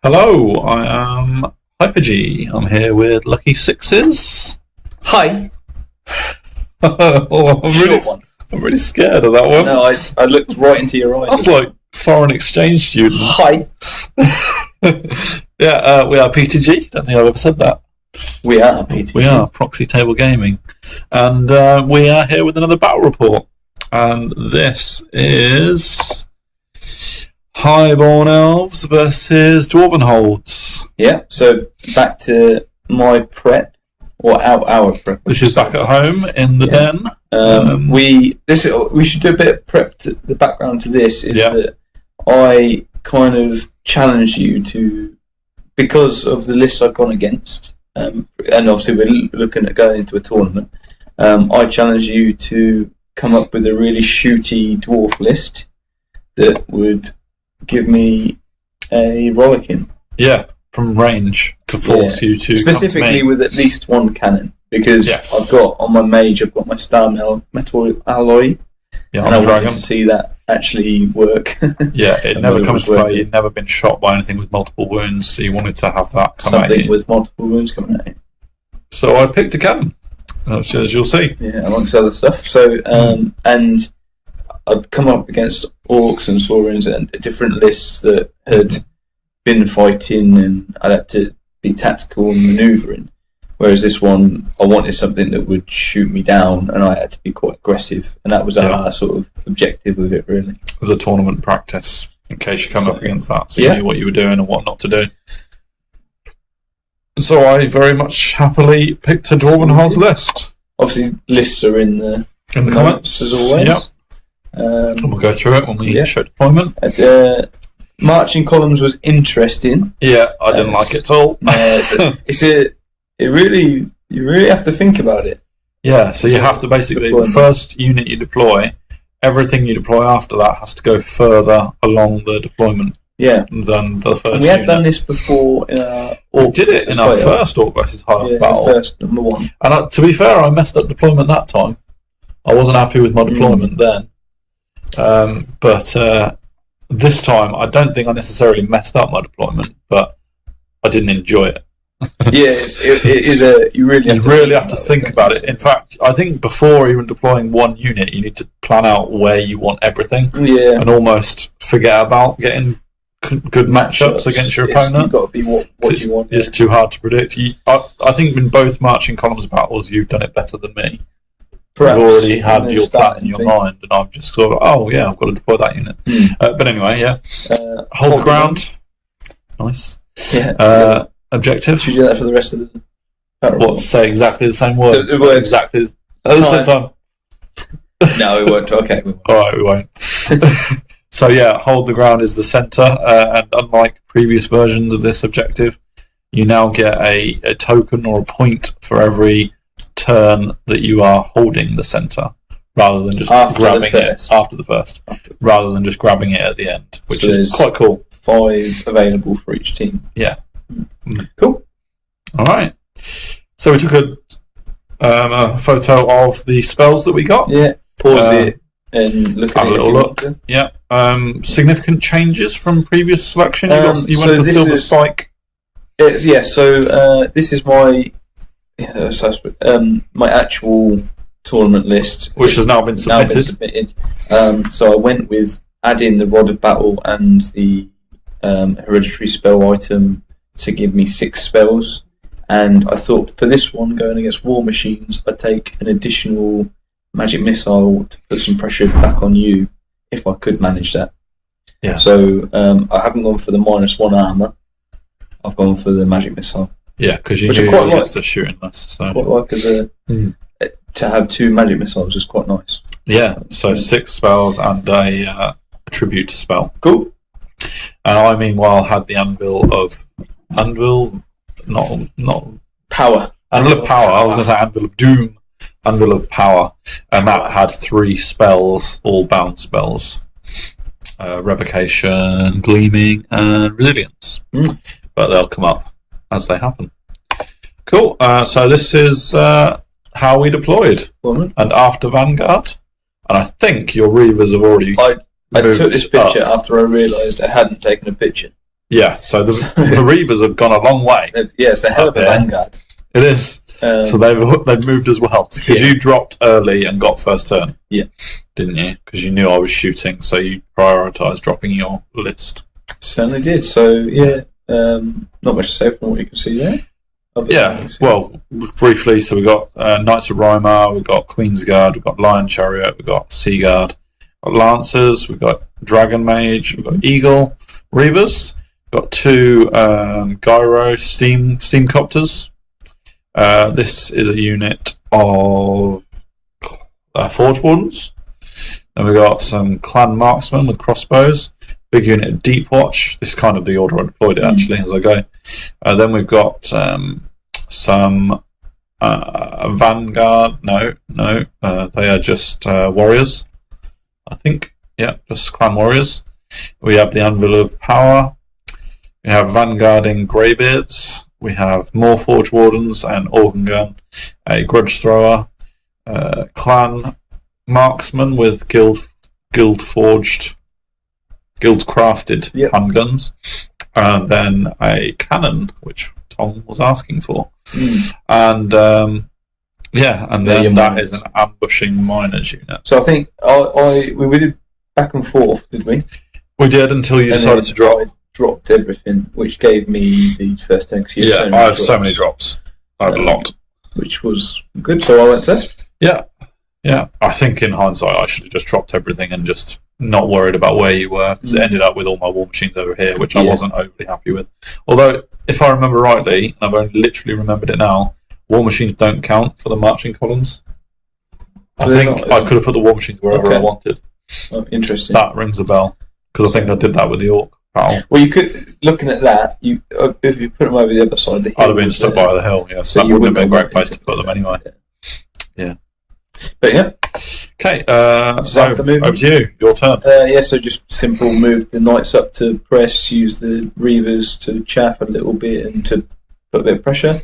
Hello, I am PTG. I'm here with Lucky Sixes. Hi. Oh, I'm really scared of that one. No, I looked right into your eyes. That's like foreign exchange student. Hi. Yeah, we are PTG. Don't think I've ever said that. We are PTG. We are Proxy Table Gaming, and we are here with another battle report. And this is Highborn Elves versus Dwarven Holds. Yeah. So back to my prep, or our prep. This is back at home in the den. We should do a bit of prep. The background to this is that I kind of challenged you to, because of the list I've gone against, and obviously we're looking at going into a tournament. I challenged you to come up with a really shooty dwarf list that would give me a rollicking. Yeah, from range to force you to specifically come to me. with at least one cannon, because I've got on my mage, I've got my star metal alloy, and I wanted to see that actually work. Yeah, it never comes to play. You've never been shot by anything with multiple wounds, so you wanted to have that come something with multiple wounds coming at you. So I picked a cannon, as you'll see. Yeah, amongst other stuff. So and I'd come up against orcs and saurians and different lists that had been fighting, and I'd had to be tactical and manoeuvring. Whereas this one, I wanted something that would shoot me down, and I had to be quite aggressive, and that was our sort of objective with it, really. As a tournament practice, in case you come up against that, so you knew what you were doing and what not to do. And so I very much happily picked a Dwarven Holds list. Obviously, lists are in the comments as always. Yep. And we'll go through it when we show deployment. Marching columns was interesting. Yeah, I didn't like it at all. You really have to think about it. Yeah, so you have to basically, the first unit you deploy, everything you deploy after that has to go further along the deployment than the first unit. We had done this before in our Orc. We did it in our first Orc versus Hive battle. First number one. And to be fair, I messed up deployment that time. I wasn't happy with my deployment then. But this time, I don't think I necessarily messed up my deployment, but I didn't enjoy it. You really have to think about it. In fact, I think before even deploying one unit, you need to plan out where you want everything, and almost forget about getting good matchups against your opponent. You've got to be what you want. It's too hard to predict. I think in both marching columns battles, you've done it better than me. Perhaps. You've already had your plan in your mind, and I'm just sort of, I've got to deploy that unit. But anyway, hold the ground. Nice. Yeah. Objective. Should you do that for the rest of the battle? What, say exactly the same words? So words exactly at the same time. No, we won't. Okay, we won't. Alright, we won't. So hold the ground is the centre, and unlike previous versions of this objective, you now get a token or a point for every turn that you are holding the centre, rather than just grabbing it after the first, rather than just grabbing it at the end, which is quite cool. 5 available for each team. Yeah. Cool. Alright. So we took a photo of the spells that we got. Yeah. Pause it and look at it. Have a little look. Yeah. Significant changes from previous selection. You went for Silver Spike. So this is my my actual tournament list, which has now been submitted. So I went with adding the Rod of Battle and the hereditary spell item to give me 6 spells, and I thought for this one, going against War Machines, I'd take an additional magic missile to put some pressure back on you if I could manage that. Yeah. So I haven't gone for the -1 armor. I've gone for the magic missile. Yeah, because you knew it's a shooting list. So. Quite like to have 2 magic missiles is quite nice. Yeah. So 6 spells and a tribute spell. Cool. And I meanwhile had the Anvil, not Power. Anvil of Power. I was going to say Anvil of Doom, Anvil of Power, and that had 3 spells, all bound spells: Revocation, Gleaming, and Resilience. But they'll come up as they happen. Cool. So this is how we deployed, and after Vanguard, and I think your Reavers have already. I took this picture after I realised I hadn't taken a picture. Yeah, so the Reavers have gone a long way. Yeah, it's a hell of a vanguard. It is. So they've moved as well. Because you dropped early and got first turn. Yeah. Didn't you? Because you knew I was shooting, so you prioritised dropping your list. Certainly did. So, yeah, not much to say from what you can see there. Well, briefly, so we've got Knights of Rymar, we've got Queen's Guard, we've got Lion Chariot, we've got Sea Guard, we've got Lancers, we've got Dragon Mage, we've got Eagle, Reavers, we've got 2 Gyro steam copters. This is a unit of Forge Wardens. Then we've got some Clan Marksmen with crossbows. Big unit of Deep Watch. This is kind of the order I deployed it, actually, as I go. Then we've got some Vanguard. No. They are just warriors, I think. Yeah, just Clan Warriors. We have the Anvil of Power. We have Vanguarding Greybeards. We have more Forge Wardens and Organ Gun. A Grudge Thrower. Clan Marksman with guild-crafted handguns, and then a cannon, which Tom was asking for, and then that is an ambushing miners unit. So I think we did back and forth, did we? We did until you decided to drop. I dropped everything, which gave me the first turn. I had so many drops. I had a lot, which was good. So I went first. Yeah. I think in hindsight, I should have just dropped everything and just not worried about where you were, because it ended up with all my war machines over here, which I wasn't overly happy with. Although, if I remember rightly, and I've only literally remembered it now, war machines don't count for the marching columns. I think I could have put the war machines wherever I wanted. Oh, interesting. That rings a bell, because I think I did that with the Orc battle. Well, you could, looking at that, if you put them over the other side, the hill, I'd have been stuck by the hill, so that wouldn't have been a great place to put them anyway. Yeah. But yeah. Okay, so over to you. Your turn. So just simple, move the Knights up to press, use the Reavers to chaff a little bit and to put a bit of pressure.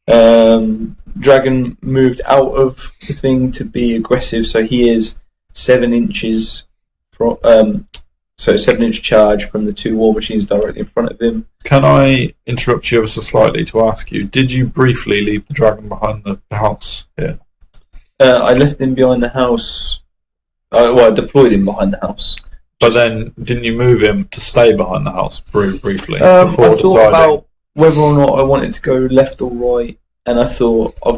Dragon moved out of the thing to be aggressive, so he is 7 inches from. So 7-inch charge from the 2 war machines directly in front of him. Can I interrupt you ever so slightly to ask you, did you briefly leave the dragon behind the house here? I left him behind the house. I deployed him behind the house. But then, didn't you move him to stay behind the house briefly before deciding? I thought about whether or not I wanted to go left or right, and I thought I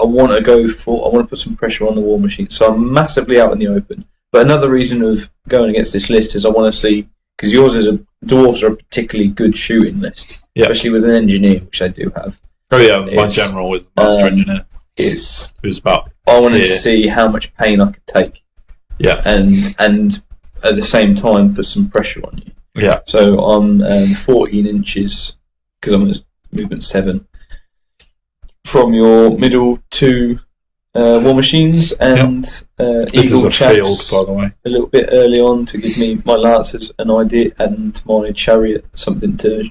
want to put some pressure on the war machine. So I'm massively out in the open. But another reason of going against this list is I want to see, because yours is dwarves are a particularly good shooting list, especially with an engineer, which I do have. Oh yeah, my general is master engineer. Who's about. I wanted to see how much pain I could take. Yeah, and at the same time put some pressure on you. Yeah. So I'm 14 inches because I'm a movement 7 from your middle 2 war machines, and this Eagle is a field, by the way. A little bit early on to give me my Lancers an idea, and my Chariot something to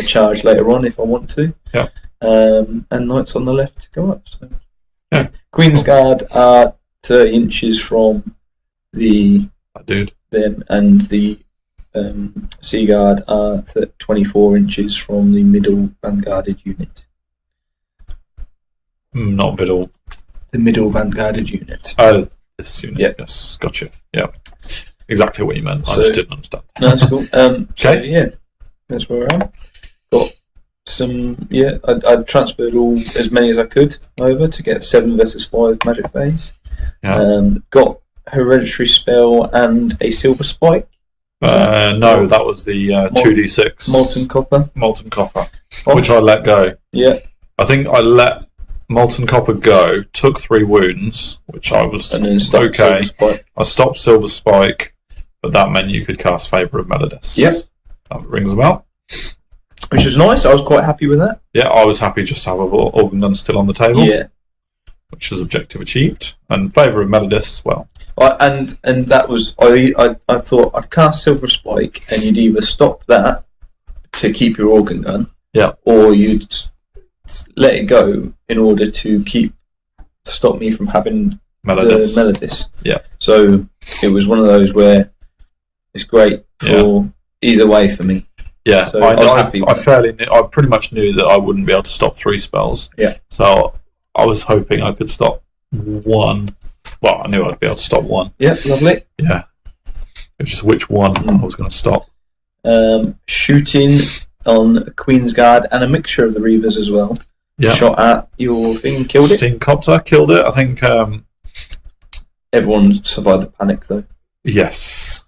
charge later on if I want to. Yeah. And Knights on the left to go up. So. Yeah. Queen's Guard are 30 inches from them, and the Sea Guard are 24 inches from the middle vanguarded unit. Not middle. The middle vanguarded unit. Oh, this unit. Yeah. Yes, gotcha. Yeah, exactly what you meant. I just didn't understand. No, that's cool. So yeah, that's where I am. Got some. Yeah, I transferred as many as I could over to get 7 versus 5 magic phase. Yeah. Got hereditary spell and a silver spike. No, that was the 2d6 molten copper, which I let go. Yeah, I think I let molten copper go, took 3 wounds, which I was okay. I stopped silver spike, but that meant you could cast Favour of Melodis. Yep, that rings a bell. Which was nice. I was quite happy with that. Yeah, I was happy just to have Organ Gun still on the table. Yeah, which is objective achieved, and Favour of Melodis. Well, and that was I thought I'd cast silver spike, and you'd either stop that to keep your Organ Gun, or you'd let it go in order to stop me from having Melodis. The Melodis. Yeah. So it was one of those where it's great for either way for me. Yeah, So I was happy. I pretty much knew that I wouldn't be able to stop 3 spells. Yeah. So I was hoping I could stop 1. Well, I knew I'd be able to stop 1. Yeah, lovely. Yeah. It's just which one I was going to stop. Shooting on a Queen's Guard and a mixture of the Reavers as well. Yeah. Shot at your thing and killed it. Steamcopter killed it. I think. Everyone survived the panic though. Yes.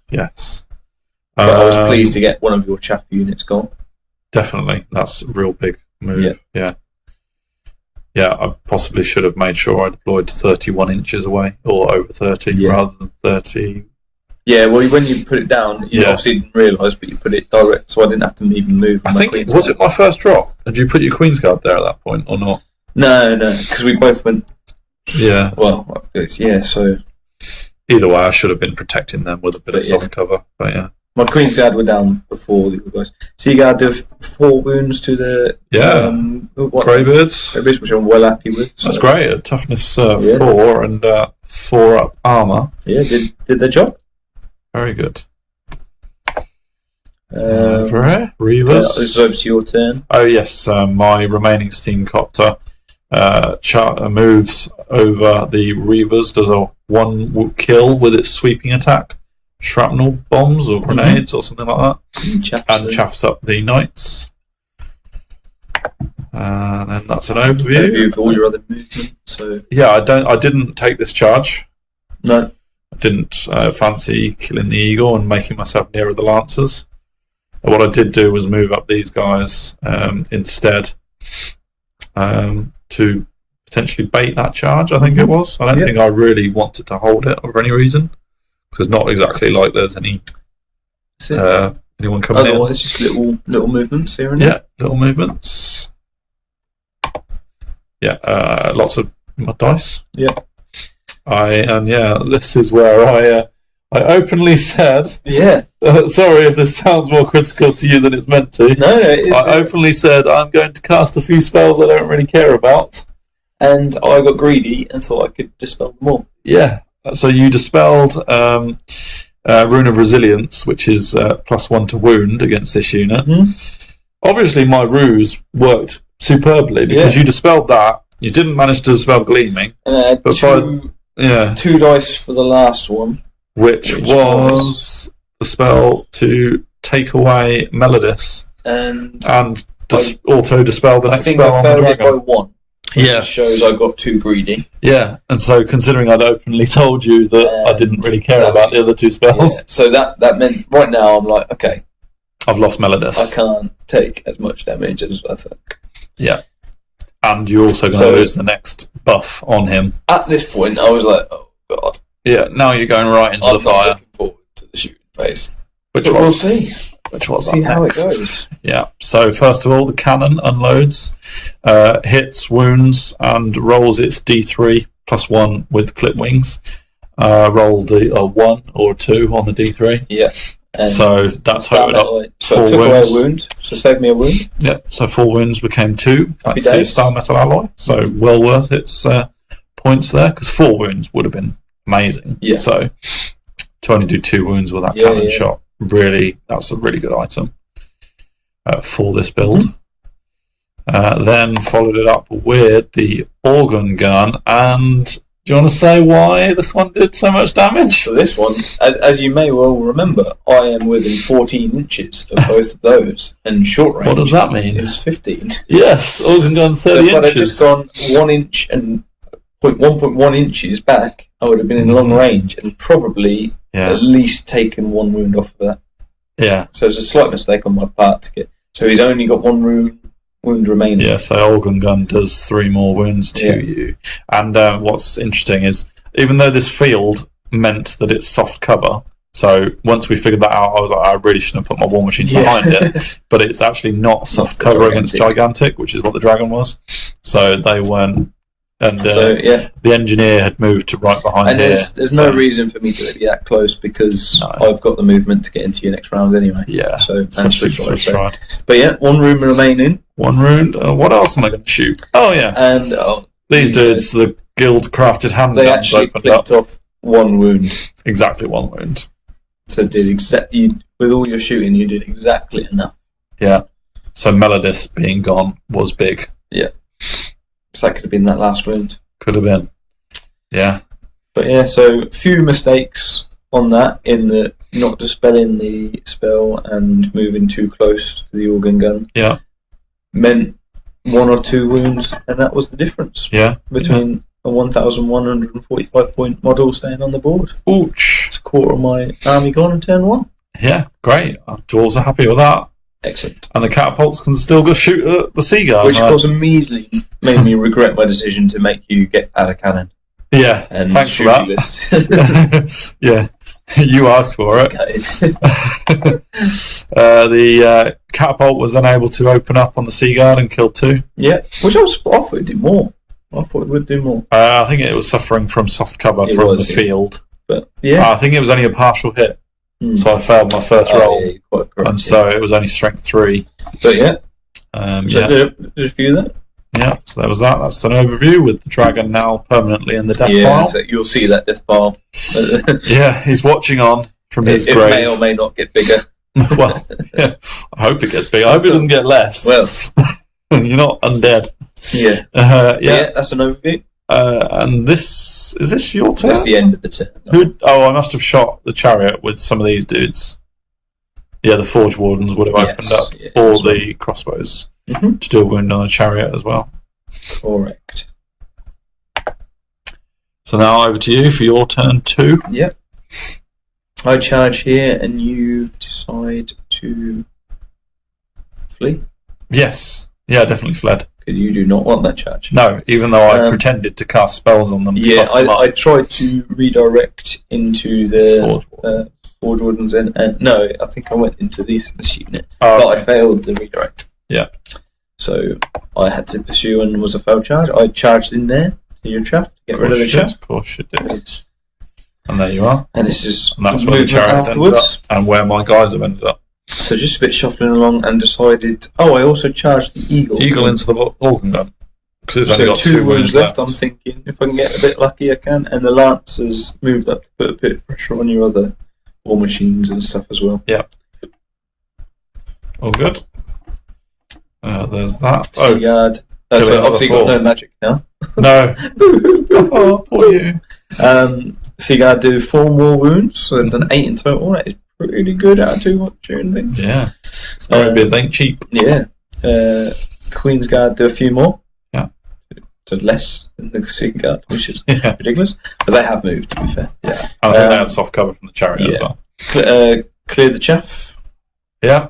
But I was pleased to get one of your chaff units gone. Definitely, that's a real big move. Yeah. I possibly should have made sure I deployed 31 inches away or over 30 rather than 30. Yeah, well, when you put it down, you obviously didn't realise, but you put it direct, so I didn't have to even move. I think was it my first drop? Did you put your Queen's Guard there at that point or not? No, because we both went. Yeah. Well, so. Either way, I should have been protecting them with a bit of soft cover, but yeah. My Queen's Guard were down before the other guys. Sea Guard did 4 wounds to the Greybeards, which I'm well happy with. So. That's great. A toughness 4 and 4 up armour. Yeah, did their job. Very good. Reavers. This is over to your turn. Oh yes, my remaining Steamcopter moves over the Reavers, does a 1 kill with its sweeping attack. Shrapnel bombs or grenades or something like that, and chaffs up the knights. And then that's an overview of all your other movements. So I didn't take this charge. No, I didn't fancy killing the eagle and making myself nearer the lancers. What I did do was move up these guys instead to potentially bait that charge. I think it was. I don't think I really wanted to hold it for any reason. It's not exactly like there's anyone coming in. Otherwise, just little movements here and there. Yeah, little movements. Yeah, lots of dice. Yeah. This is where I openly said. Yeah. Sorry if this sounds more critical to you than it's meant to. No, it is. I openly said I'm going to cast a few spells I don't really care about. And I got greedy and thought I could dispel them all. Yeah. So you dispelled Rune of Resilience, which is +1 to wound against this unit. Mm-hmm. Obviously, my ruse worked superbly because you dispelled that. You didn't manage to dispel Gleaming. But 2 dice for the last one. Which was the spell to take away Melodis and auto-dispel the next spell on the dragon. I think I failed it by 1. Yeah, which shows I got too greedy. Yeah, and so considering I'd openly told you that I didn't really care about the other 2 spells, so that meant right now I'm like, okay, I've lost Melodis. I can't take as much damage as I think. Yeah, and you're also going to lose the next buff on him. At this point, I was like, oh god. Yeah, now you're going right into the fire. Looking forward to the shooting phase. We'll see. We'll see how it goes. Yeah. So first of all, the cannon unloads, hits, wounds, and rolls its D3 +1 with clip wings. Rolled a 1 or a 2 on the D3. Yeah. So that's totaled up. So I took away a wound. So saved me a wound. Yeah. So 4 wounds became 2. Thanks to Star Metal Alloy. So well worth its points there because 4 wounds would have been amazing. Yeah. So to only do 2 wounds with that cannon shot. Really, that's a really good item for this build. Then followed it up with the organ gun. And do you want to say why this one did so much damage? So this one, as you may well remember, I am within 14 inches of both of those, and short range. What does that mean? Is 15. Yes, organ gun 30 inches. So if I'd have just gone 1 inch and 1.1 inches back, I would have been in long range and probably at least taken 1 wound off of that. Yeah. So it's a slight mistake on my part to get. So he's only got 1 wound remaining. Yeah. So organ gun does 3 more wounds to you. And what's interesting is even though this field meant that it's soft cover. So once we figured that out, I was like, I really shouldn't have put my war machines behind it. But it's actually not soft cover against gigantic, which is what the dragon was. So they weren't. And the engineer had moved to right behind and there's no reason for me to be that close because I've got the movement to get into your next round anyway. Yeah. So right. But yeah, 1 rune remaining. 1 rune. What else am I going to shoot? Oh yeah. And these dudes, the guild crafted handguns. They actually clipped off 1 wound. Exactly 1 wound. So with all your shooting, you did exactly enough. Yeah. So Melodis being gone was big. Yeah. So that could have been that last wound. Could have been. Yeah. But yeah, so a few mistakes on that, in the not dispelling the spell and moving too close to the organ gun. Yeah. Meant 1 or 2 wounds, and that was the difference. Yeah. Between a 1,145 point model staying on the board. Ouch. It's a quarter of my army gone in turn 1. Yeah, great. Our dwarves are happy with that. Excellent. And the catapults can still go shoot at the seagull. Which, of course, immediately made me regret my decision to make you get out of cannon. Yeah, and thanks for that. List. Yeah, you asked for it. The catapult was then able to open up on the seaguard and kill 2. Yeah, which I thought it did more. I thought it would do more. I think it was suffering from soft cover from the field. But yeah, I think it was only a partial hit. So I failed my first roll, quite correct, and so it was only strength 3. But yeah, did a few of that. Yeah, so there was that. That's an overview with the dragon now permanently in the death pile. So you'll see that death pile. Yeah, he's watching on from his grave. It may or may not get bigger. Well, yeah, I hope it gets bigger. I hope it doesn't get less. Well, you're not undead. Yeah. Yeah, that's an overview. And is this your turn? That's the end of the turn. I must have shot the chariot with some of these dudes. Yeah, the Forge Wardens would have opened up, or the crossbows to do a wound on a chariot as well. Correct. So now over to you for your turn 2. Yep. I charge here, and you decide to flee. Yes. Yeah, I definitely fled. Because you do not want that charge. No, even though I pretended to cast spells on them. Yeah, I tried to redirect into the Forge Wardens, and no, I think I went into this unit, but I failed the redirect. Yeah. So I had to pursue, and was a failed charge. I charged in there to your shaft, get rid of the shaft. Of course you did. And there you are. And this is that's where the chariots ended up, and where my guys have ended up. So just a bit shuffling along, and decided. I also charged the eagle. Eagle into the organ gun, because it's only got 2 wounds left. I'm thinking if I can get a bit lucky, I can. And the lance has moved up to put a bit of pressure on your other war machines and stuff as well. Yeah. All good. There's that. Seaguard. So obviously got no magic now. No. Oh, poor you. Seaguard do 4 more wounds, so they've done 8 in total. That is pretty good out of 2 opportunity things. Yeah. Sky bids ain't cheap. Yeah. Queen's Guard do a few more. Yeah. So less than the Seaguard, which is ridiculous. But they have moved, to be fair. Yeah. And I think they had soft cover from the chariot as well. Clear the chaff. Yeah.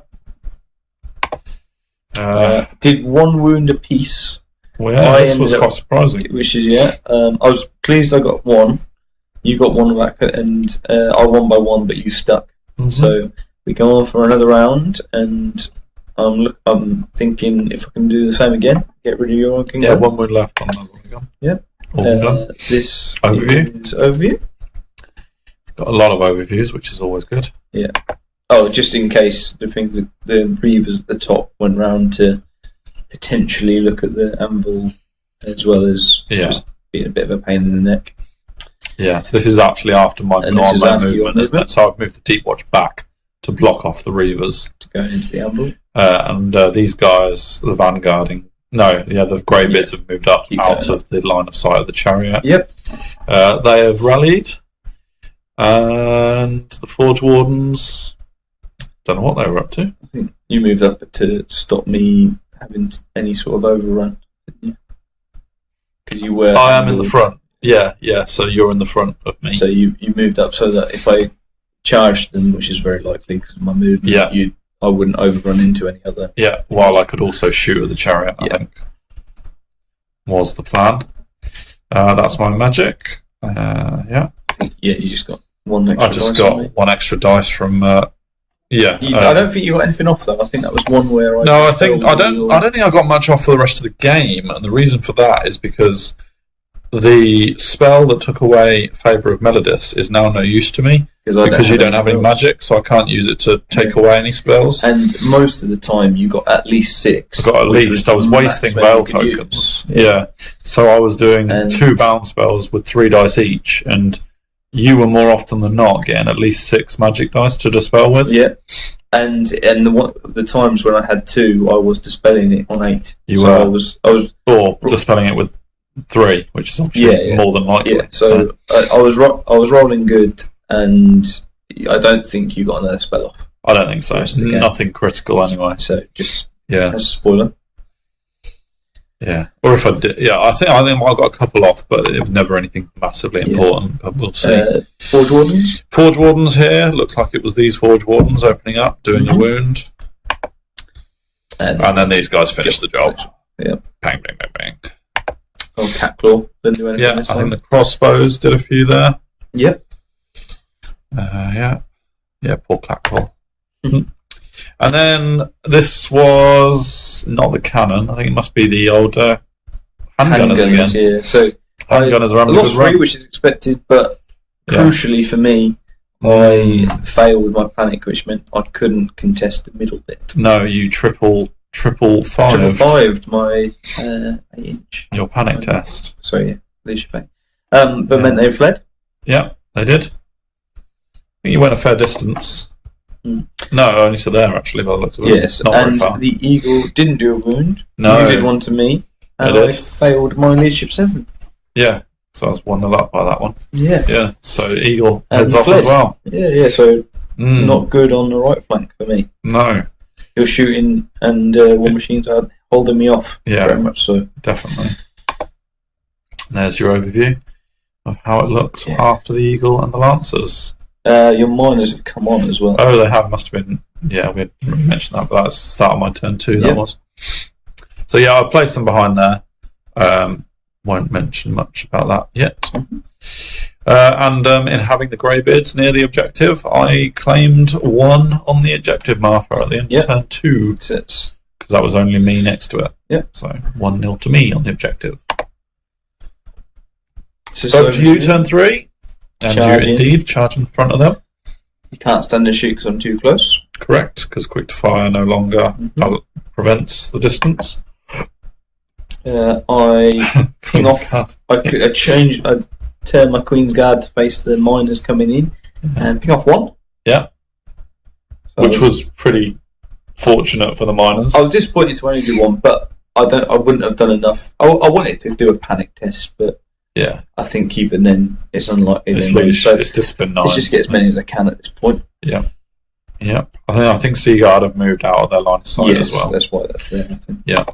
Did 1 wound apiece. Well, yeah, this was quite surprising. Which is, I was pleased I got 1. You got 1 back, and I won by 1, but you stuck. Mm-hmm. So we go on for another round, and I'm thinking if I can do the same again, get rid of your organ gun. Yeah, 1 wound left on that organ gun. Yep. This overview. Is overview. Got a lot of overviews, which is always good. Yeah. Oh, just in case the Reavers at the top went round to potentially look at the anvil, as well as just being a bit of a pain in the neck. Yeah, so this is actually after my movement, isn't it? So I've moved the Deep Watch back to block off the Reavers. To go into the anvil. And these guys, the vanguarding, the grey bits have moved up out of the line of sight of the chariot. Yep. They have rallied. And the Forge Wardens, don't know what they were up to. I think you moved up to stop me having any sort of overrun, didn't you? Because you were... I am in the front. Yeah, so you're in the front of me. So you moved up so that if I charged them, which is very likely because of my movement, I wouldn't overrun into any other... Yeah, while I could also shoot at the chariot, I think, was the plan. That's my magic. Yeah, you just got 1 extra dice. I just got 1 extra dice from... I don't think you got anything off though. I think that was one where I don't think I got much off for the rest of the game, and the reason for that is because the spell that took away Favour of Melodis is now no use to me because you don't have any magic, so I can't use it to take away any spells. And most of the time, you got at least 6. I got at least. I was wasting veil tokens. Yeah, so I was doing 2 bound spells with 3 dice each, and you were more often than not getting at least 6 magic dice to dispel with. Yeah. the times when I had 2, I was dispelling it on 8. You were. I was dispelling it with 3, which is obviously more than likely. Yeah. So I was rolling good, and I don't think you got another spell off. I don't think so. Nothing critical anyway. So just as a spoiler. Yeah, or if I did, I think I got a couple off, but it was never anything massively important. But we'll see. Forge Wardens. Forge Wardens here. Looks like it was these Forge Wardens opening up, doing a wound, and then these guys finish the job. Yeah. Bang, bang, bang, bang. Oh, Catclaw didn't do anything. Yeah, I think the crossbows did a few there. Yep. Yeah, poor Catclaw. Mm-hmm. And then this was not the cannon. I think it must be the older handgunners again. Yeah, so handgunners are having a good run. 3, which is expected, but crucially for me, I failed my panic, which meant I couldn't contest the middle bit. No, you triple fived my 8-inch. Your panic test. So leadership panic. But meant they fled. Yeah, they did. I think you went a fair distance. No, only to there actually, by the looks of it. Yes, and the eagle didn't do a wound. No, you did one to me, and I failed my leadership 7. Yeah, so I was 1-0 up by that one. Yeah. So eagle heads off as well. Yeah. So not good on the right flank for me. No, you're shooting, and war machines are holding me off. Yeah, very much so. Definitely. There's your overview of how it looks after the eagle and the lancers. Your miners have come on as well. Oh, they have. Must have been. Yeah, we didn't really mention that, but that's the start of my turn 2. That was. So I placed them behind there. Won't mention much about that yet. And in having the greybeards near the objective, I claimed 1 on the objective marker at the end of turn 2. Because that was only me next to it. Yeah. So 1-0 to me on the objective. So to you, turn 3. And you indeed charge in front of them. You can't stand and shoot because I'm too close. Correct, because quick to fire no longer prevents the distance. I ping off. I turn my Queen's Guard to face the miners coming in, and ping off 1. Yeah, which was pretty fortunate for the miners. I was disappointed to only do 1, but I wouldn't have done enough. I wanted to do a panic test, but. Yeah, I think even then it's unlikely. It's discipline 9. Let's just get as many as I can at this point. Yeah. I think Seaguard have moved out of their line of sight as well. That's why that's there. I think. Yeah.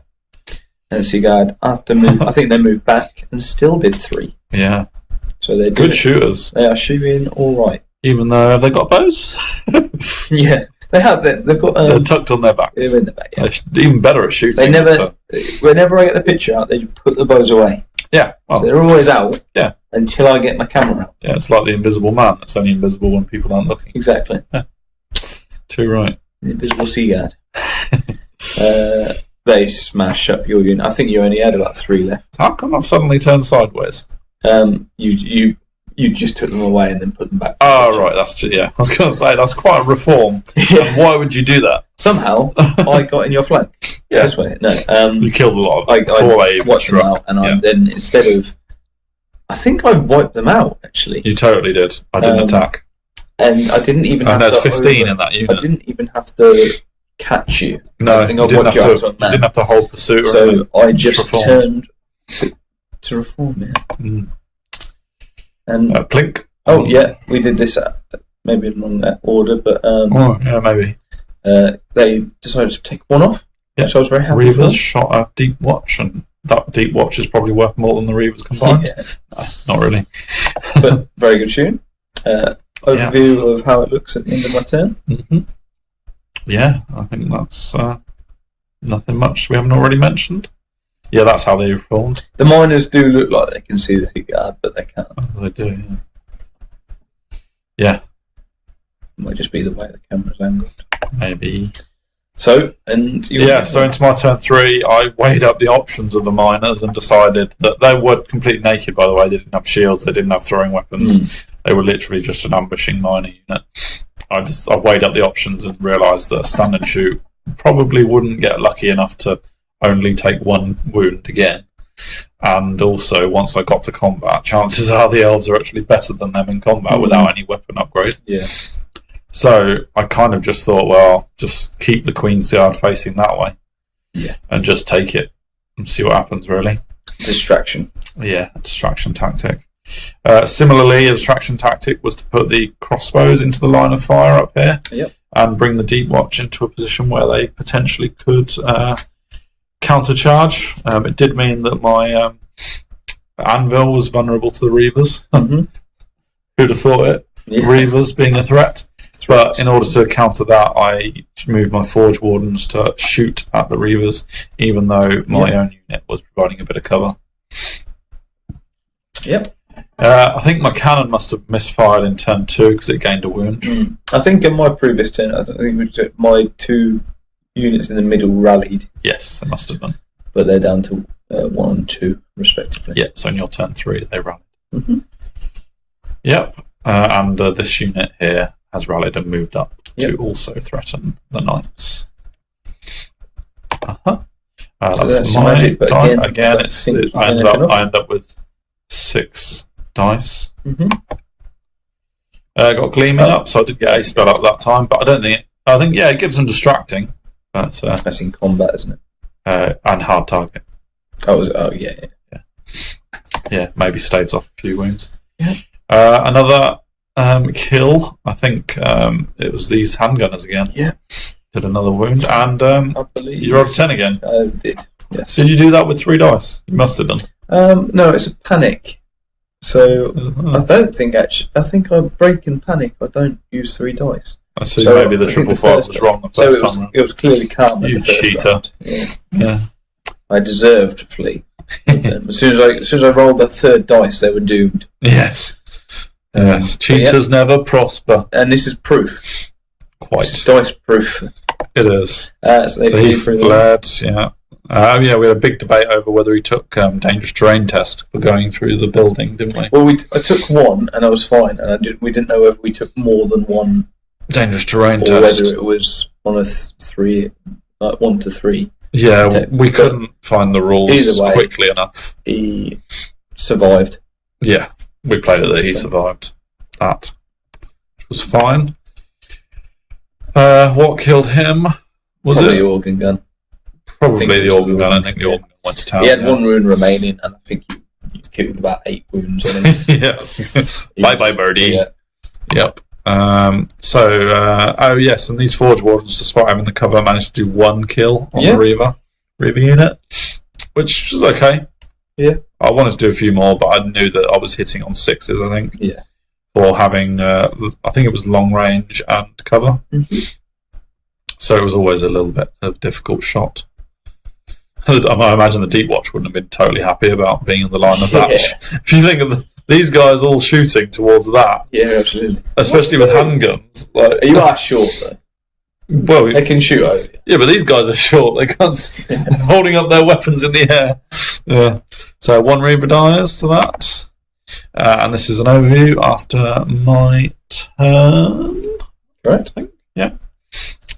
And Seaguard after move, I think they moved back and still did 3. Yeah. So they're good shooters. They are shooting all right. Even though have they got bows? Yeah, they have. They've got. They're tucked on their backs. They're in the back. Yeah. They're even better at shooting. They never. Whenever I get the picture out, they put the bows away. Yeah, so they're always out. Yeah, until I get my camera out. Yeah, it's like the invisible man. It's only invisible when people aren't looking. Exactly. Yeah. Too right. The invisible Seaguard. They smash up your unit. I think you only had about 3 left. How come I've suddenly turned sideways? You just took them away and then put them back. Oh, right. That's I was going to say that's quite a reform. And why would you do that? Somehow I got in your flank. Yeah. This way. No. You killed a lot of I watched them out, and then instead of, I think I wiped them out. Actually, you totally did. I didn't attack, and I didn't even. And there's 15 in that unit. I didn't even have to catch you. No, you didn't have to hold pursuit. So I just turned to reform. Yeah. And Plink. Oh yeah, we did this maybe in wrong order, but maybe. They decided to take 1 off, which I was very happy. Reavers shot a deep watch, and that deep watch is probably worth more than the Reavers combined. No, not really. But very good shooting. Overview of how it looks at the end of my turn. Mm-hmm. Yeah, I think that's nothing much we haven't already mentioned. Yeah, that's how they reformed. The miners do look like they can see the Seaguard, but they can't. Oh, they do, yeah. It might just be the way the camera's angled. Maybe. So, so into my turn 3, I weighed up the options of the miners and decided that they were completely naked, by the way. They didn't have shields, they didn't have throwing weapons. They were literally just an ambushing miner unit. I weighed up the options and realised that a stand and shoot probably wouldn't get lucky enough to only take 1 wound again. And also, once I got to combat, chances are the elves are actually better than them in combat without any weapon upgrade. Yeah. So I kind of just thought, well, just keep the Queen's Yard facing that way. Yeah. And just take it and see what happens, really. Distraction. Yeah, a distraction tactic. Similarly, a distraction tactic was to put the crossbows into the line of fire up here. Yep. And bring the Deep Watch into a position where they potentially could countercharge. It did mean that my anvil was vulnerable to the Reavers. Mm-hmm. Who'd have thought it? Yeah. Reavers being a threat. But in order to counter that, I moved my Forge Wardens to shoot at the Reavers, even though my own unit was providing a bit of cover. Yep. I think my cannon must have misfired in turn 2 because it gained a wound. I think in my previous turn, I think my 2 units in the middle rallied. Yes, they must have done. But they're down to 1 and 2, respectively. Yeah, so in your turn 3, they rallied. Mm-hmm. Yep. And this unit here has rallied and moved up to also threaten the Knights. So that's my magic, but die. again I end up with 6 dice. Mm-hmm. Got Gleaming up, so I did get a spell up that time, but I think it gives them distracting. But that's in combat, isn't it? And hard target. Yeah, maybe staves off a few wounds. Yeah. Another kill. I think it was these handgunners again. Yeah. Did another wound, and I believe you rolled a 10 again. I did. Yes. Did you do that with 3 dice? You must have done. No, it's a panic. So I don't think I think I break in panic. I don't use 3 dice. I see. So maybe the triple 5 was wrong the first time. It was clearly calm. You cheater. Yeah. I deserved to flee. As soon as I rolled the 3rd dice, they were doomed. Yes. Yes. Cheaters never prosper. And this is proof. Quite. This is dice proof. It is. So he fled. Yeah. We had a big debate over whether he took dangerous terrain test for going through the building, didn't we? Well, I took 1 and I was fine, and we didn't know whether we took more than 1 dangerous terrain test, or whether it was 1 of 3, 1 to 3. Yeah, we couldn't find the rules quickly enough. He survived. Yeah, we played it that he survived that, which was fine. What killed him? Probably the organ gun. Probably the organ gun. I think the organ gun went to town. He had 1 wound remaining, and I think you killed about 8 wounds on him. Yeah. Bye, birdie. Yeah. Yep. Yes, and these Forge Wardens, despite having the cover, managed to do 1 kill on the Reaver unit, which was okay. Yeah. I wanted to do a few more, but I knew that I was hitting on 6s, I think. Yeah. For having, I think it was long range and cover. Mm-hmm. So it was always a little bit of a difficult shot. I imagine the Deep Watch wouldn't have been totally happy about being in the line of that. If you think of these guys all shooting towards that. Yeah, absolutely. Especially with handguns. You are short, though. Well, they can shoot over you. Yeah, but these guys are short. They can't holding up their weapons in the air. Yeah. So 1 Reaver dies to that. And this is an overview after my turn. Right. I think. Yeah.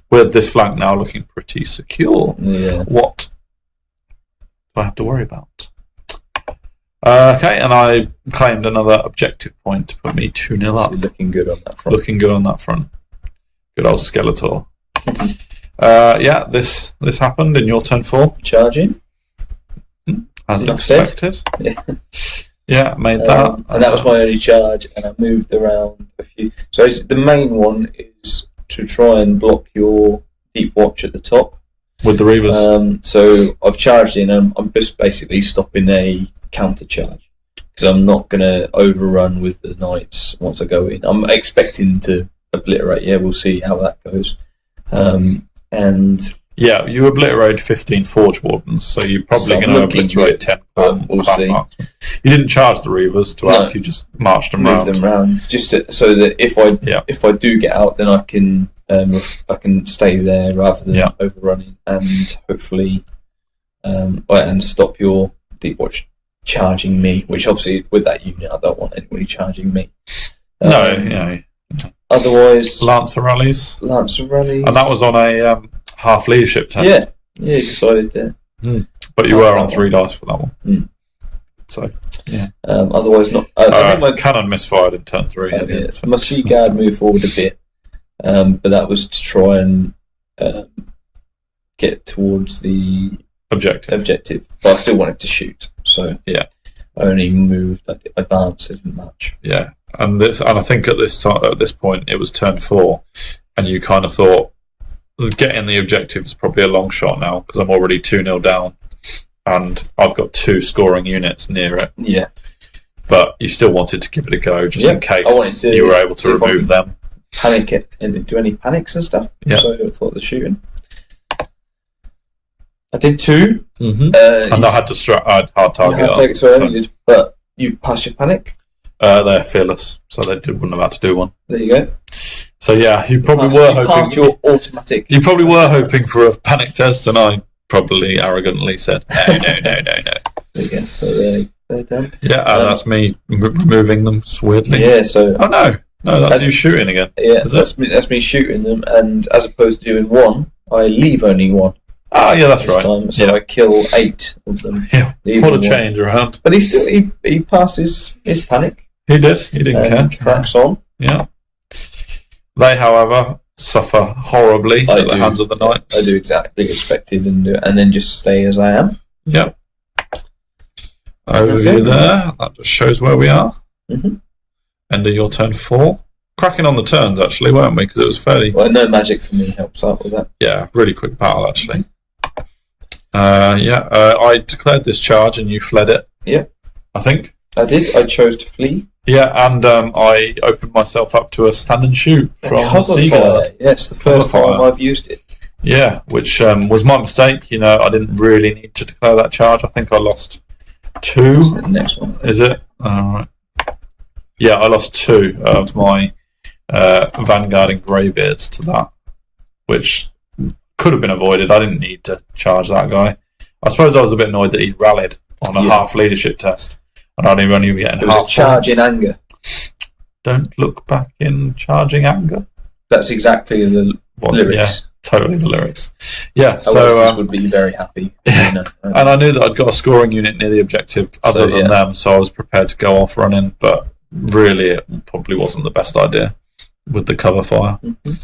With this flank now looking pretty secure. Yeah. What do I have to worry about? Okay, and I claimed another objective point to put me 2-0 up. So looking good on that front. Good old Skeletor. This happened in your turn 4. Charging. As expected. Yeah, made that. And that was my only charge, and I moved around a few. So the main one is to try and block your Deep Watch at the top. With the Reavers. So I've charged in, and I'm just basically stopping a counter charge. Because I'm not going to overrun with the Knights once I go in. I'm expecting to obliterate. Yeah, we'll see how that goes. Yeah, you obliterated 15 Forge Wardens, so you're probably going to obliterate 10 clan marksmen. You didn't charge the Reavers to act, you just marched them around. Move them around, just so that if I do get out, then I can stay there rather than overrunning, and hopefully and stop your Deep Watch charging me, which obviously with that unit I don't want anybody charging me. Otherwise, Lancer rallies. And that was on a half leadership test. Yeah, decided there. But you were on 3 dice for that one. So, yeah. Otherwise, not. I think my cannon misfired in turn 3. So my Sea Guard moved forward a bit. but that was to try and get towards the objective. But I still wanted to shoot, so yeah, I only moved. I advanced, I didn't much. Yeah, and I think at this point it was turn 4, and you kind of thought getting the objective is probably a long shot now because I'm already 2-0 down, and I've got 2 scoring units near it. Yeah, but you still wanted to give it a go just in case you were able to remove them. Panic it and do any panics and stuff. Yeah. So I thought the shooting. I did 2. And I had hard target. But you passed your panic. They're fearless, so they wouldn't have had to do one. There you go. So yeah, you probably were hoping. Passed your automatic. You probably were hoping for a panic test, and I probably arrogantly said no. There you go. So they're done. Yeah, that's me removing them weirdly. Yeah. So. Oh no, that's you shooting again. Yeah, that's me shooting them, and as opposed to doing 1, I leave only 1. Oh yeah, that's right. Time, so I kill 8 of them. Yeah, what a change around. But he passes his panic. He did. He didn't care. Cracks on. Yeah. They, however, suffer horribly at the hands of the knights. I do exactly expected and then just stay as I am. Yep. Overview there. That just shows where we are. Mm-hmm. End of your turn 4. Cracking on the turns, actually, weren't we? Because it was fairly... Well, no magic for me helps out with that. Yeah, really quick battle, actually. I declared this charge and you fled it. Yeah. I think. I did. I chose to flee. Yeah, and I opened myself up to a stand and shoot from Seaguard. Yes, the first time I've used it. Yeah, which was my mistake. I didn't really need to declare that charge. I think I lost 2. What's the next one? Is it? All right. Yeah, I lost 2 of my Vanguard and Greybeards to that, which could have been avoided. I didn't need to charge that guy. I suppose I was a bit annoyed that he rallied on a half leadership test. And I'd only be getting half charge in anger. Don't look back in charging anger. That's exactly the lyrics. Yeah, totally the lyrics. Yeah, so would be very happy. Yeah. And I knew that I'd got a scoring unit near the objective other than them, so I was prepared to go off running. But really, it probably wasn't the best idea with the cover fire. Mm-hmm.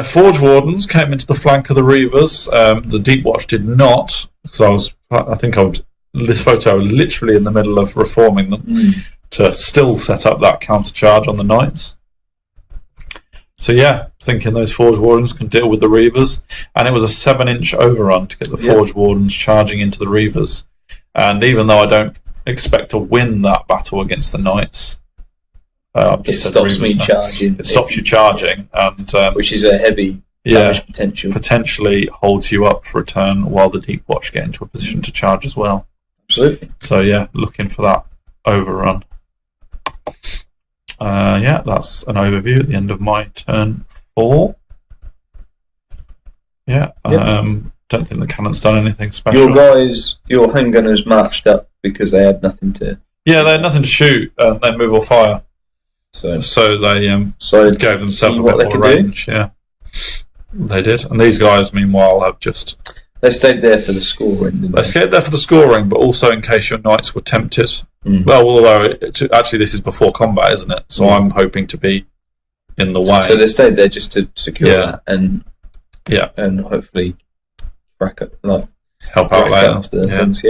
Forge Wardens came into the flank of the Reavers. The Deep Watch did not, because this photo was literally in the middle of reforming them to still set up that counter charge on the Knights. So yeah, thinking those Forge Wardens can deal with the Reavers, and it was a 7-inch overrun to get the Forge Wardens charging into the Reavers. And even though I don't expect to win that battle against the Knights, it stops me charging. It stops you charging, and which is a heavy damage potential. Potentially holds you up for a turn while the Deep Watch get into a position to charge as well. Absolutely. So yeah, looking for that overrun. That's an overview at the end of my turn 4. Yeah, don't think the cannon's done anything special. Your handgunners marched up because they had nothing to... Yeah, they had nothing to shoot, they move or fire. So they gave themselves a bit more range. Yeah, they did. And these guys, meanwhile, have just... They stayed there for the scoring, didn't they? They stayed there for the scoring, but also in case your knights were tempted. Well, although actually this is before combat, isn't it? So I'm hoping to be in the way. So they stayed there just to secure that and hopefully help out later. Things,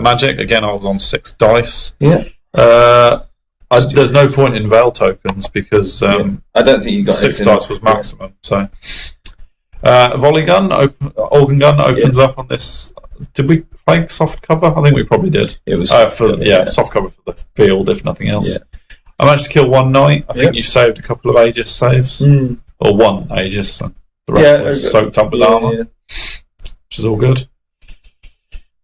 Magic, again, I was on 6 dice. Yeah. There's no point in Veil tokens because I don't think you got 6 dice was maximum. So volley gun, organ gun opens up on this. Did we play soft cover? I think we probably did. It was soft cover for the field, if nothing else. Yeah. I managed to kill 1 knight. I think you saved a couple of Aegis saves, or 1 Aegis, and the rest was soaked up with armor, which is all good.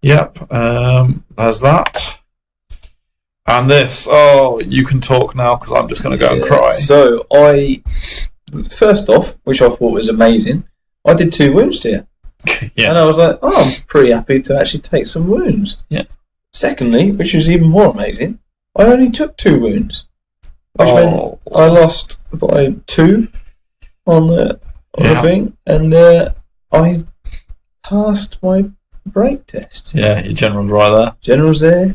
Yep, there's that. And this, you can talk now because I'm just going to go and cry. So first off, which I thought was amazing, I did 2 wounds to you. And I was like, I'm pretty happy to actually take some wounds. Yeah. Secondly, which was even more amazing, I only took 2 wounds. Which meant I lost by 2 on the thing, and I passed my break test. Yeah, your general's right there. General's there.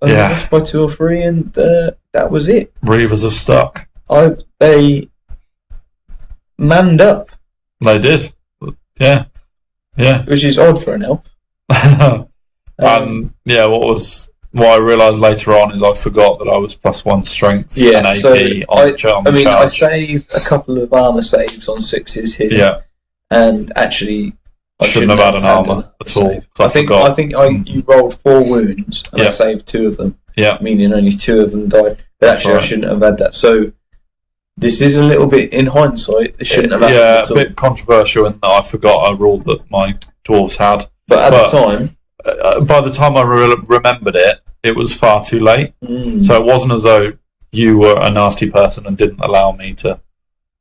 I lost by 2 or 3, and that was it. Reavers have stuck. they manned up. They did. Yeah. Which is odd for an elf. What I realised later on is I forgot that I was +1 strength and AP on charge. I saved a couple of armour saves on 6s here. Yeah. And actually, I shouldn't have had an armour at all. I think you rolled 4 wounds and I saved 2 of them. Yeah. Meaning only 2 of them died. But actually, I shouldn't have had that. So this is a little bit, in hindsight, it shouldn't have happened at all. A bit controversial in that I forgot a rule that my dwarves had. But at the time... by the time I remembered it, it was far too late. So it wasn't as though you were a nasty person and didn't allow me to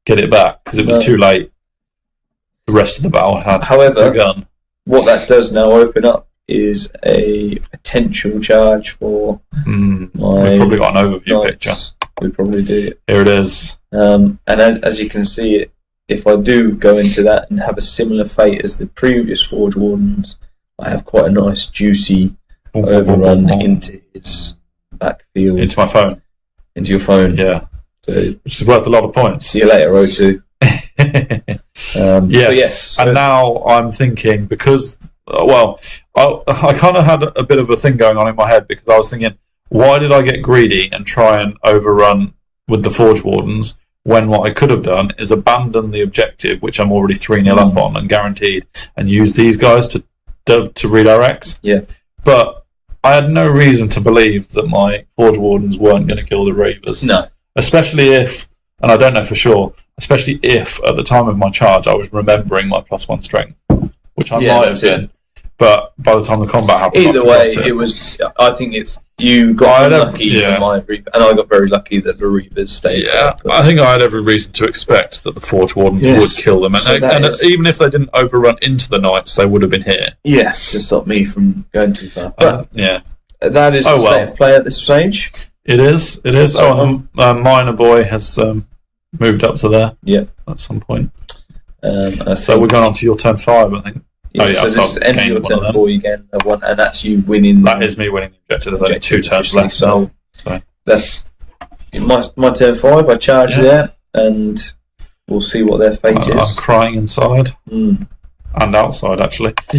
get it back, because it was too late. The rest of the battle had begun. What that does now open up is a potential charge for We've probably got an overview picture. We probably do. Here it is. And as you can see, if I do go into that and have a similar fate as the previous Forge Wardens, I have quite a nice, juicy overrun into his backfield. Into my phone. Into your phone. Yeah. So, which is worth a lot of points. See you later, O2. Yes. And now I'm thinking, because, I kind of had a bit of a thing going on in my head, because I was thinking, why did I get greedy and try and overrun with the Forge Wardens, when what I could have done is abandon the objective, which I'm already 3-0 up on and guaranteed, and use these guys to redirect. Yeah. But I had no reason to believe that my Forge Wardens weren't going to kill the Reavers. No. Especially if, and I don't know for sure, especially if at the time of my charge I was remembering my +1 strength, which I might have been. But by the time the combat happened, either way, it was. I think it's you got lucky for my Reaver, and I got very lucky that the Reavers stayed. Yeah, I think I had every reason to expect that the Forge Wardens would kill them, and even if they didn't overrun into the Knights, they would have been here. Yeah, to stop me from going too far. But that is the state of play at this stage. It is. It is. Minor Boy has moved up to there. Yeah, at some point. So we're going on to your turn 5, I think. Yeah, so this is end of your turn 4, you get one, and that's you winning. That is me winning the objective. There's only 2 turns left. So that's my turn 5. I charge there, and we'll see what their fate is. I'm crying inside and outside, actually. What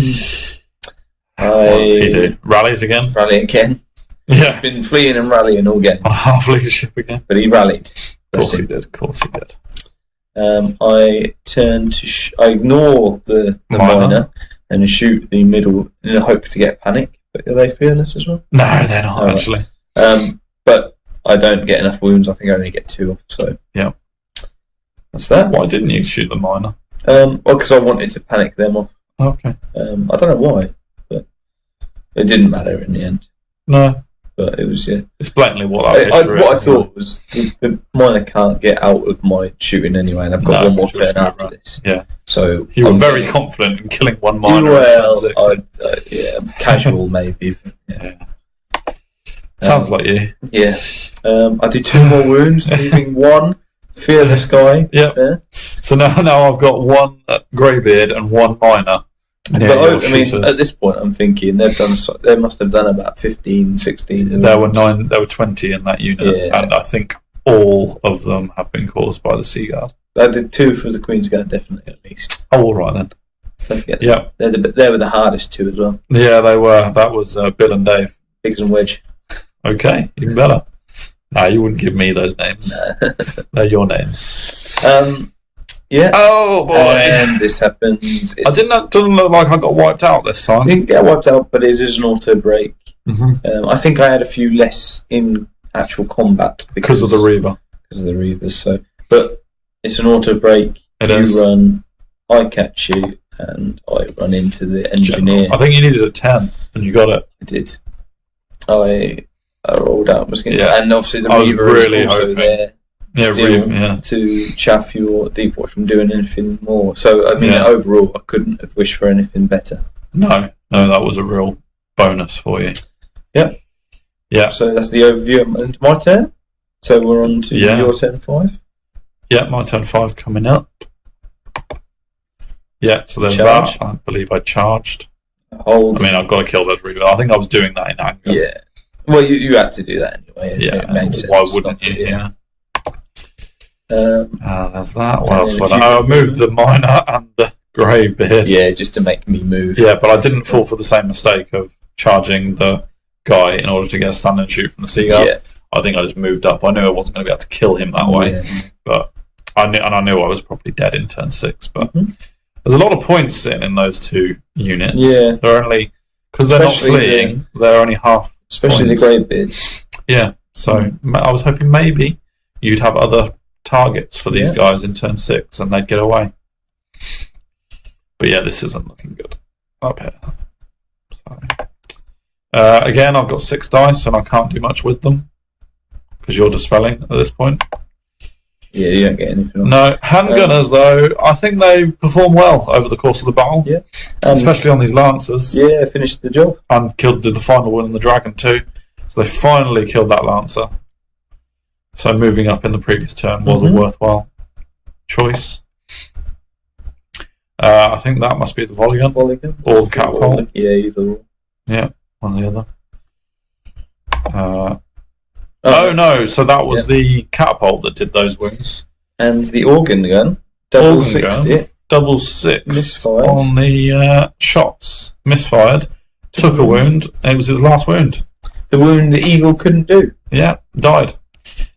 does he do? Rallies again? Rally again. Yeah. He's been fleeing and rallying all game. On half leadership again. But he rallied. Of course he did. I turn to I ignore the minor and shoot the middle in the hope to get panic. But are they fearless as well? No, they're not actually. But I don't get enough wounds. I think I only get 2 off. So yeah, that's that. Why didn't you shoot the minor? Because I wanted to panic them off. Okay. I don't know why, but it didn't matter in the end. No. But it was It's blatantly what that what I thought was the minor can't get out of my shooting anyway, and I've got one more turn after this. Yeah. So you were very confident in killing one minor. Well, casual maybe. Yeah. Sounds like you. Yeah. I did 2 more wounds, leaving 1 fearless guy. Yeah. There. So now I've got 1 greybeard and 1 minor. But I mean, at this point, I'm thinking they must have done about 15, 16. There were 20 in that unit, and I think all of them have been caused by the Sea Guard. I did 2 for the Queen's Guard, definitely at least. Oh, all right then. Don't forget that. They were the hardest 2 as well. Yeah, they were. That was Bill and Dave. Biggs and Wedge. Okay, even better. No, you wouldn't give me those names. No. They're your names. Yeah. Oh boy! And this happens. Doesn't look like I got wiped out this time. I didn't get wiped out, but it is an auto break. Mm-hmm. I think I had a few less in actual combat because of the Reaver. Because of the Reavers. So, but it's an auto break. You run, I catch you, and I run into the engineer. I think you needed a 10, and you got it. I did. I rolled out. And obviously the Reaver really is also hoping. there. To chaff your deep watch from doing anything more. So I mean, overall, I couldn't have wished for anything better. No, that was a real bonus for you. Yeah. So that's the overview of my turn. So we're on to your turn 5. Yeah, my turn 5 coming up. Yeah, so there's Charge. that. I believe I charged. Hold. I mean, I've got to kill those Reavers. I think I was doing that in anger. Yeah. Well, you had to do that anyway. Yeah. It made sense. Why wouldn't you? Yeah. There's that. What else? I moved the miner and the grey beard. Yeah, just to make me move. Yeah, but I didn't fall for the same mistake of charging the guy in order to get a stand and shoot from the seagull. Yeah. I think I just moved up. I knew I wasn't going to be able to kill him that way, but I knew I was probably dead in turn 6. But there's a lot of points sitting in those two units. Yeah, they're only because they're not fleeing. They're only half. Especially points. The grey beards. Yeah, so I was hoping maybe you'd have other targets for these guys in turn 6 and they'd get away. But yeah, this isn't looking good up here. So, again, I've got 6 dice and I can't do much with them because you're dispelling at this point. Yeah, you don't get anything. No, handgunners though, I think they perform well over the course of the battle. Yeah, especially on these lancers. Yeah, finished the job and did the final one in the dragon too. So they finally killed that lancer. So moving up in the previous turn was a worthwhile choice. I think that must be the volley gun. Or the catapult. Yeah, either or. Yeah, one or the other. Oh no, so that was the catapult that did those wounds. And the organ gun, double 6 misfired. On the shots. Misfired. Took a wound. It was his last wound. The wound the eagle couldn't do. Yeah, died.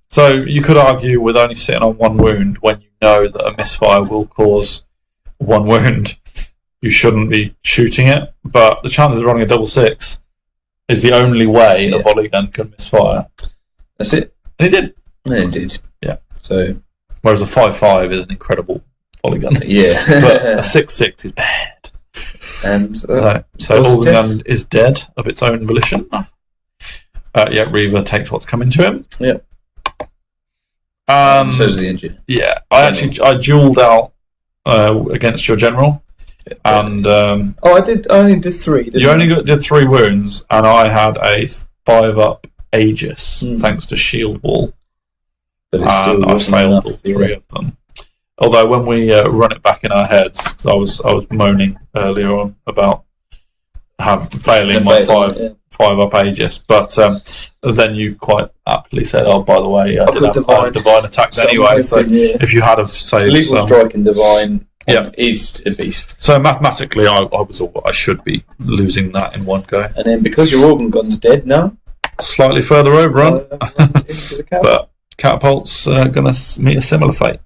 So you could argue with only sitting on 1 wound when you know that a misfire will cause 1 wound, you shouldn't be shooting it. But the chances of running a double 6 is the only way a volley gun can misfire. That's it. And it did. And it did. Yeah. So, whereas a 5.5 is an incredible volley gun. Yeah. But a 6.6 is bad. And so organ gun is dead of its own volition. Reaver takes what's coming to him. Yeah. So does the engine. Yeah. I duelled out against your general. And I only did 3. You only did 3 wounds, and I had a 5-up Aegis thanks to shield wall. But it still I failed all 3 of them. Although when we run it back in our heads, because I was moaning earlier on about failing my 5-up Aegis, but then you quite aptly said, "Oh, by the way, I did have divine attacks anyway." So if you had have saved lethal strike and divine, is a beast. So mathematically, I should be losing that in one go. And then because your organ gun's dead now, slightly further overrun, but catapult's going to meet a similar fate.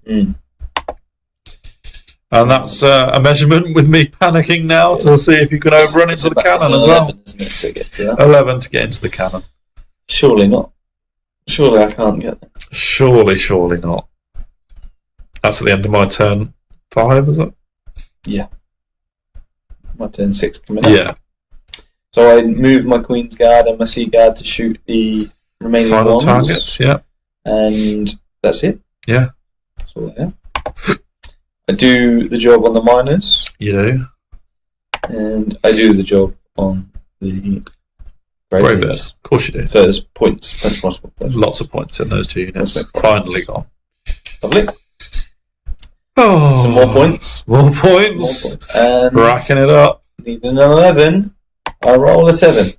And that's a measurement with me panicking now to see if you can overrun into the cannon as well. 11, isn't it, to get to that? 11 to get into the cannon. Surely not. Surely I can't get there. Surely not. That's at the end of my turn 5, is it? Yeah. My turn 6 coming up. Yeah. So I move my Queen's Guard and my Sea Guard to shoot the remaining final targets, yeah. And that's it. Yeah. That's all I have. I do the job on the miners. You do. And I do the job on the Grey Beard. Of course you do. So there's points, plenty possible points. Lots of points in those 2 units. Finally gone. Lovely. Oh, some more points. More points. And racking it up. Needing an 11. I roll a 7.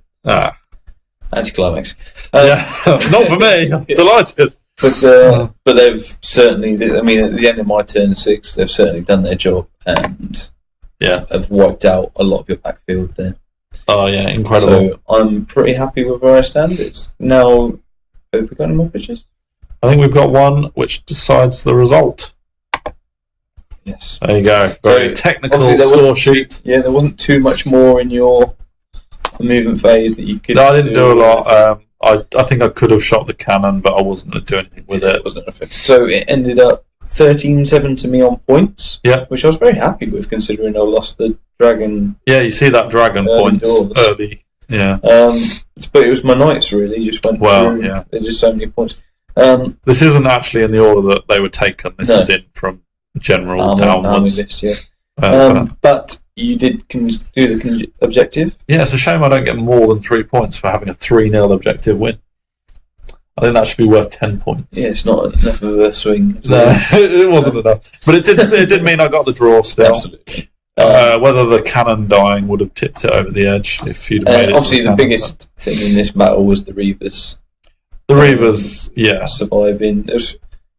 Anticlimax. Yeah, not for me. I'm delighted. But they've certainly, I mean, at the end of my turn 6, they've certainly done their job and have wiped out a lot of your backfield there. Oh, yeah, incredible. So I'm pretty happy with where I stand. It's now, have we got any more pictures? I think we've got one which decides the result. Yes. There you go. Very technical score sheet. Yeah, there wasn't too much more in your movement phase that you could No, I didn't do a lot. I think I could have shot the cannon, but I wasn't going to do anything with it. It wasn't affected. So it ended up 13-7 to me on points. Yeah. Which I was very happy with, considering I lost the dragon. Yeah, you see that dragon points early. Yeah. But it was my knights really just went through. Yeah. There's just so many points. This isn't actually in the order that they were taken. This is in from general downwards. List, yeah. But you did do the objective. Yeah, it's a shame I don't get more than 3 points for having a 3-0 objective win. I think that should be worth 10 points. Yeah, it's not enough of a swing. No, it wasn't enough. But it did mean I got the draw still. Absolutely. Whether the cannon dying would have tipped it over the edge if you'd made it. Obviously, the biggest thing in this battle was the Reavers. The Reavers, surviving.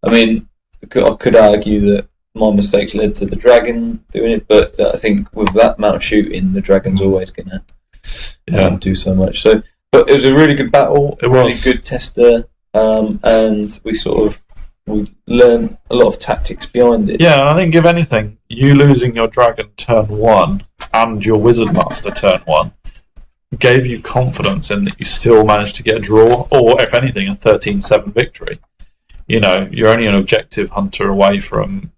I mean, I could argue that my mistakes led to the dragon doing it, but I think with that amount of shooting, the dragon's always going to do so much. So, but it was a really good battle, a really good tester, and we learned a lot of tactics behind it. Yeah, and I think if anything, you losing your dragon turn 1 and your wizard master turn 1 gave you confidence in that you still managed to get a draw, or if anything, a 13-7 victory. You know, you're only an objective hunter away from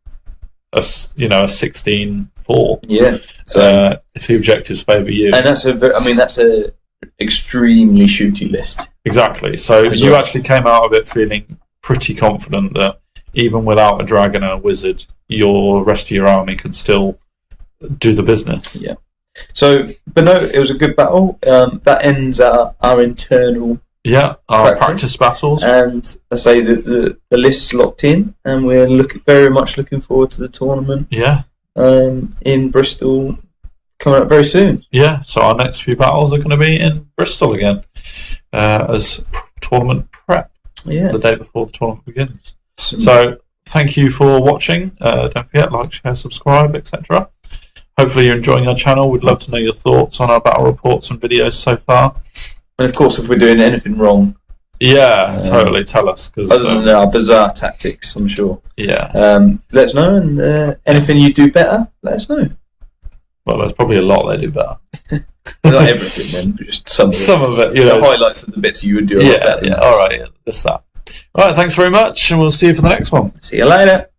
a 16-4. Yeah. So if the objectives favour you, and that's a extremely shooty list. Exactly. So you actually came out of it feeling pretty confident that even without a dragon and a wizard, your rest of your army can still do the business. Yeah. So, but no, it was a good battle. That ends our internal our practice battles, and I say that the list's locked in, and we're very much looking forward to the tournament. Yeah. In Bristol, coming up very soon. Yeah. So our next few battles are going to be in Bristol again, as tournament prep. Yeah. The day before the tournament begins. So thank you for watching. Don't forget, like, share, subscribe, etc. Hopefully you're enjoying our channel. We'd love to know your thoughts on our battle reports and videos so far. And of course, if we're doing anything wrong, totally tell us. Cause, other than our bizarre tactics, I'm sure. Yeah. Let us know, and anything you do better, let us know. Well, there's probably a lot they do better. Not everything, then, but just some of it. The highlights of the bits you would do a lot better. Yeah. All right, just that. All right, thanks very much, and we'll see you for the next one. See you later.